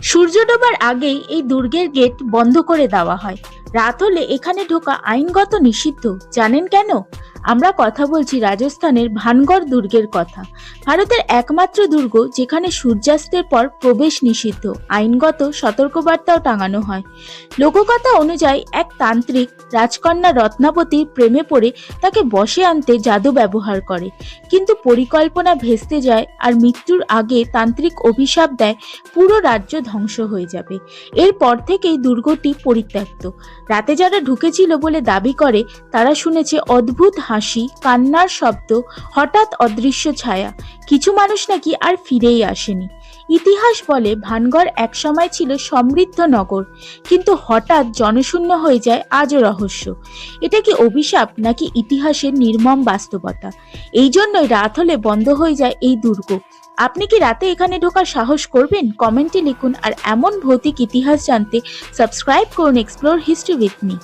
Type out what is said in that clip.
সূর্য ডোবার আগেই এই দুর্গের গেট বন্ধ করে দেওয়া হয়। রাত হলে এখানে ঢোকা আইনগত নিষিদ্ধ। জানেন কেন? আমরা কথা বলছি রাজস্থানের ভানগড় দুর্গের কথা। ভারতের একমাত্র দুর্গ যেখানে সূর্যাস্তের পর প্রবেশ নিষিদ্ধ, আইনগত সতর্কবার্তাও টাঙানো হয়। লোককথা অনুযায়ী এক তান্ত্রিক রাজকন্যা রত্নাবতীর প্রেমে পড়ে তাকে বশে আনতে জাদু ব্যবহার করে, কিন্তু পরিকল্পনা ভেস্তে যায় আর মৃত্যুর আগে তান্ত্রিক অভিশাপ দেয় পুরো রাজ্য ধ্বংস হয়ে যাবে। এরপর থেকেই দুর্গটি পরিত্যক্ত। রাতে যারা ঢুকেছিল বলে দাবি করে তারা শুনেছে অদ্ভুত হাসি, কান্নার শব্দ, হঠাৎ অদৃশ্য ছায়া। কিছু মানুষ নাকি আর ফিরেই আসেনি। ইতিহাস বলে ভানগড় একসময় ছিল সমৃদ্ধ নগর, কিন্তু হঠাৎ জনশূন্য হয়ে যায় আজও রহস্য। এটা কি অভিশাপ নাকি ইতিহাসের নির্মম বাস্তবতা? এই জন্যই রাত হলে বন্ধ হয়ে যায় এই দুর্গ। আপনি কি রাতে এখানে ঢোকার সাহস করবেন? কমেন্টে লিখুন। আর এমন ভৌতিক ইতিহাস জানতে সাবস্ক্রাইব করুন এক্সপ্লোর হিস্ট্রি উইথ মি।